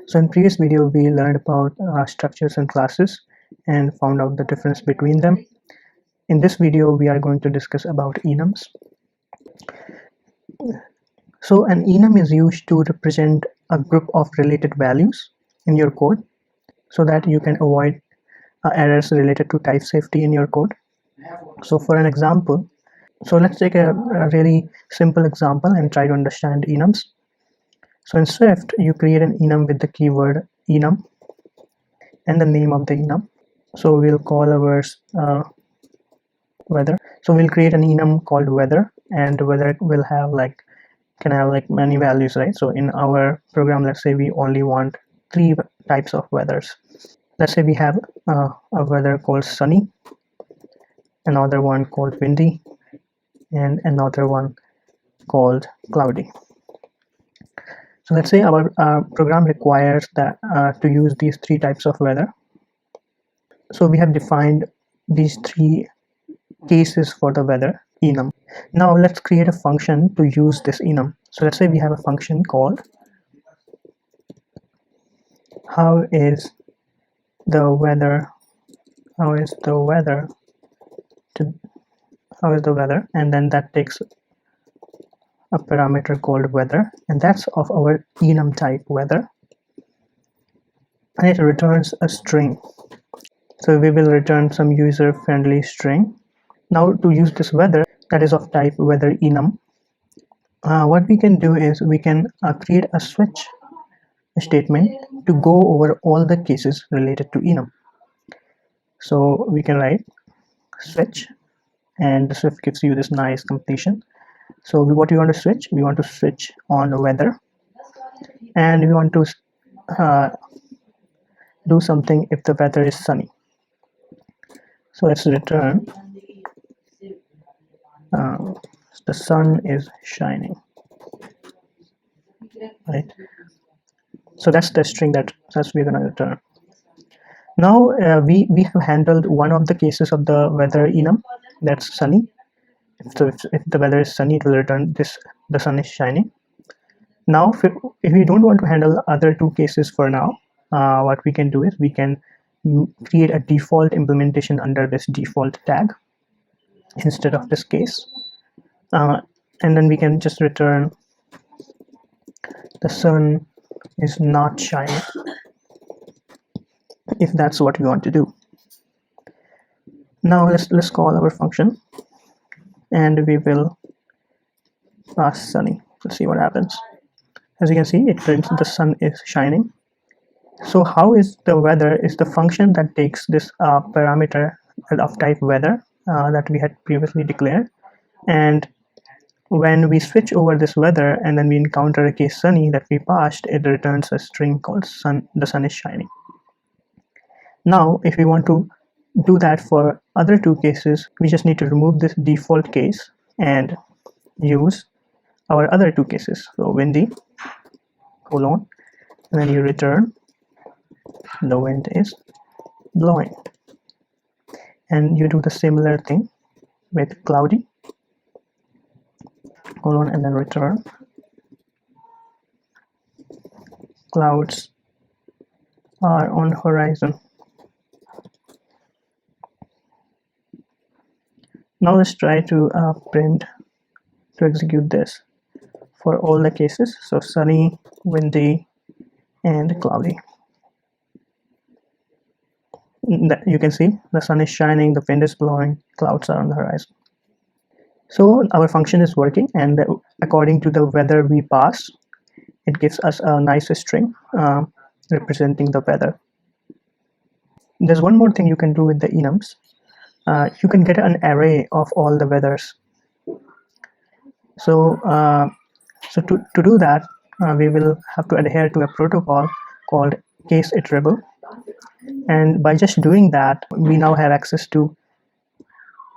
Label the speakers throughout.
Speaker 1: So in previous video we learned about structures and classes and found out the difference between them. In this video we are going to discuss about enums. So an enum is used to represent a group of related values in your code so that you can avoid errors related to type safety in your code. So for an example, so let's take a really simple example and try to understand enums. So in Swift, you create an enum with the keyword enum and the name of the enum. So we'll call ours weather. So we'll create an enum called weather, and weather will have can have many values, right? So in our program, let's say we only want 3 types of weathers. Let's say we have a weather called sunny, another one called windy, and another one called cloudy. So let's say our program requires that to use these 3 types of weather. So we have defined these 3 cases for the weather enum. Now let's create a function to use this enum. So let's say we have a function called how is the weather, and then that takes a parameter called weather, and that's of our enum type weather, and it returns a string. So we will return some user-friendly string. Now to use this weather that is of type weather enum, what we can do is we can create a switch statement to go over all the cases related to enum. So we can write switch, and the Swift gives you this nice completion. So what we want to switch? We want to switch on weather, and we want to do something if the weather is sunny. So let's return the sun is shining, right? So that's the string that we're going to return. Now we have handled one of the cases of the weather enum, that's sunny. So if the weather is sunny, it will return this, the sun is shining. Now if we don't want to handle other 2 cases for now, what we can do is we can create a default implementation under this default tag instead of this case, and then we can just return the sun is not shining if that's what we want to do. Now let's call our function, and we will pass sunny. Let's see what happens. As you can see, it prints the sun is shining. So how is the weather is the function that takes this parameter of type weather that we had previously declared, and when we switch over this weather and then we encounter a case sunny that we passed, it returns a string called sun, the sun is shining. Now if we want to do that for other 2 cases, we just need to remove this default case and use our other 2 cases. So windy, colon, and then you return the wind is blowing, and you do the similar thing with cloudy, colon, and then return clouds are on horizon. Now let's try to execute this for all the cases. So sunny, windy, and cloudy. You can see the sun is shining, the wind is blowing, clouds are on the horizon. So our function is working, and according to the weather we pass, it gives us a nice string representing the weather. There's one more thing you can do with the enums. You can get an array of all the weathers. So to do that, we will have to adhere to a protocol called CaseIterable, and by just doing that, we now have access to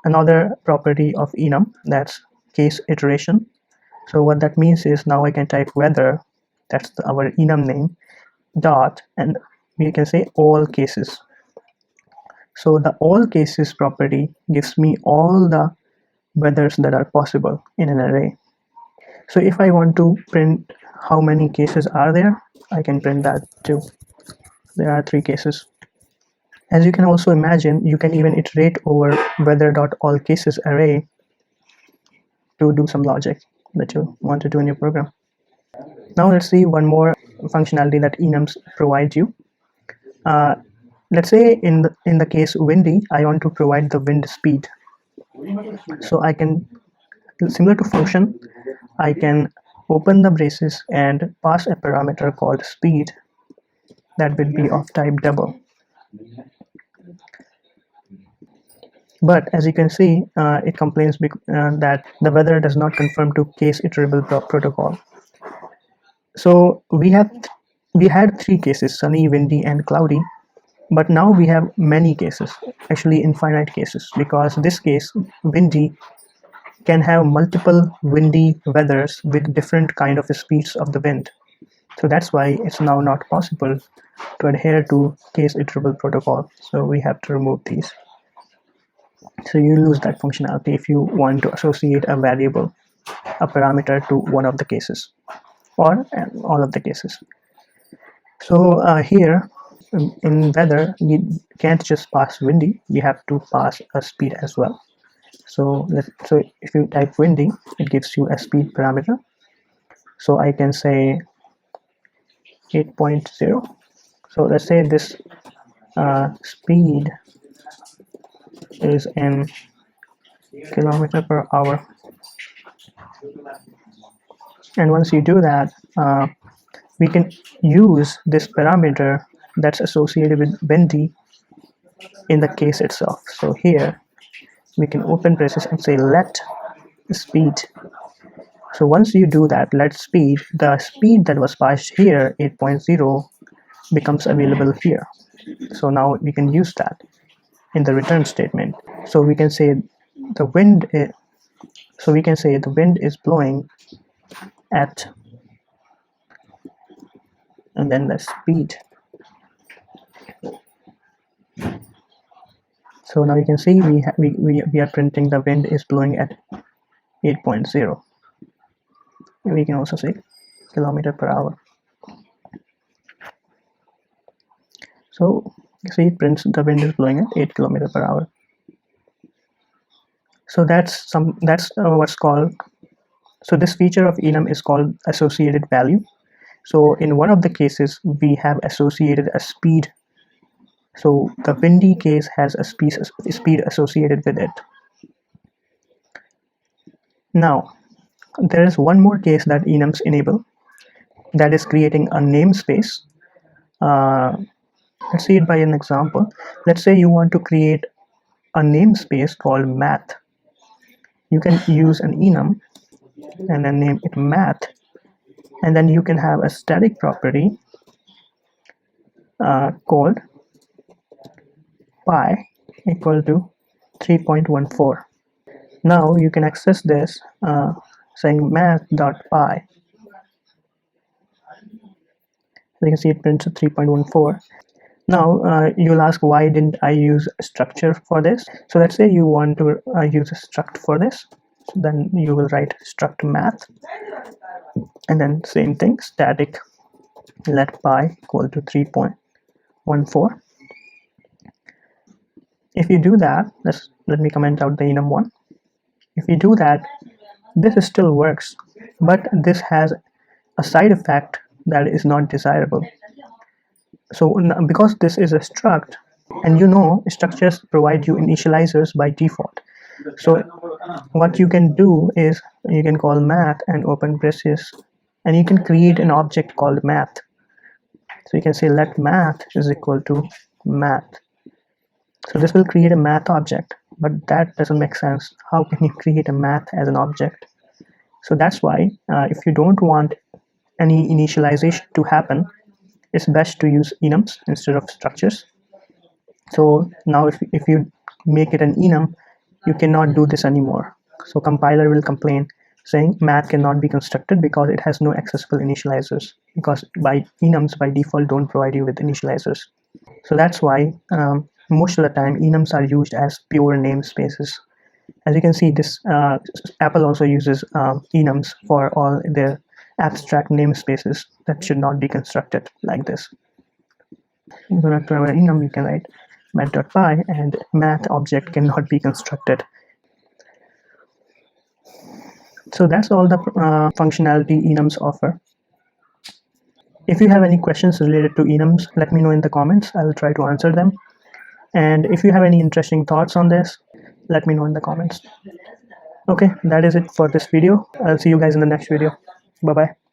Speaker 1: another property of enum, that's case iteration. So what that means is now I can type weather, that's our enum name, dot, and we can say all cases. So the all cases property gives me all the weathers that are possible in an array. So if I want to print how many cases are there, I can print that too. There are 3 cases. As you can also imagine, you can even iterate over weather.allCases array to do some logic that you want to do in your program. Now let's see one more functionality that enums provides you. Let's say in the case windy, I want to provide the wind speed. So I can, similar to function, I can open the braces and pass a parameter called speed that will be of type double. But as you can see, it complains that the weather does not conform to CaseIterable protocol. So we had 3 cases: sunny, windy, and cloudy. But now we have many cases, actually infinite cases, because this case, windy, can have multiple windy weathers with different kind of speeds of the wind. So that's why it's now not possible to adhere to CaseIterable protocol. So we have to remove these. So you lose that functionality if you want to associate a variable, a parameter, to one of the cases or all of the cases. So here in weather, you can't just pass windy, you have to pass a speed as well. So if you type windy, it gives you a speed parameter. So I can say 8.0. So let's say this speed is in kilometer per hour. And once you do that, we can use this parameter that's associated with windy in the case itself. So here we can open braces and say let speed. So once you do that, let speed, the speed that was passed here, 8.0, becomes available here. So now we can use that in the return statement. So we can say the wind is blowing at, and then the speed. So now you can see we are printing the wind is blowing at 8.0. We can also say kilometer per hour. So you see it prints the wind is blowing at 8 kilometers per hour. So that's what's called. So this feature of enum is called associated value. So in one of the cases we have associated a speed. So the windy case has a speed associated with it. Now there is one more case that enums enable, that is creating a namespace. Let's see it by an example. Let's say you want to create a namespace called math. You can use an enum and then name it math, and then you can have a static property called pi equal to 3.14. Now you can access this saying math.pi. So you can see it prints 3.14. Now you'll ask, why didn't I use a structure for this? So let's say you want to use a struct for this. So then you will write struct math, and then same thing, static let pi equal to 3.14. If you do that, let me comment out the enum one. If you do that, this still works, but this has a side effect that is not desirable. So because this is a struct, and you know structures provide you initializers by default. So what you can do is you can call math and open braces, and you can create an object called math. So you can say let math is equal to math. So this will create a math object, but that doesn't make sense. How can you create a math as an object? So that's why if you don't want any initialization to happen, it's best to use enums instead of structures. So now if you make it an enum, you cannot do this anymore. So compiler will complain saying math cannot be constructed because it has no accessible initializers, because enums by default don't provide you with initializers. So that's why most of the time enums are used as pure namespaces. As you can see, this Apple also uses enums for all their abstract namespaces that should not be constructed like this. You're going to have an enum, you can write math.py, and math object cannot be constructed. So that's all the functionality enums offer. If you have any questions related to enums, let me know in the comments. I'll try to answer them. And if you have any interesting thoughts on this, let me know in the comments. Okay, that is it for this video. I'll see you guys in the next video. Bye-bye.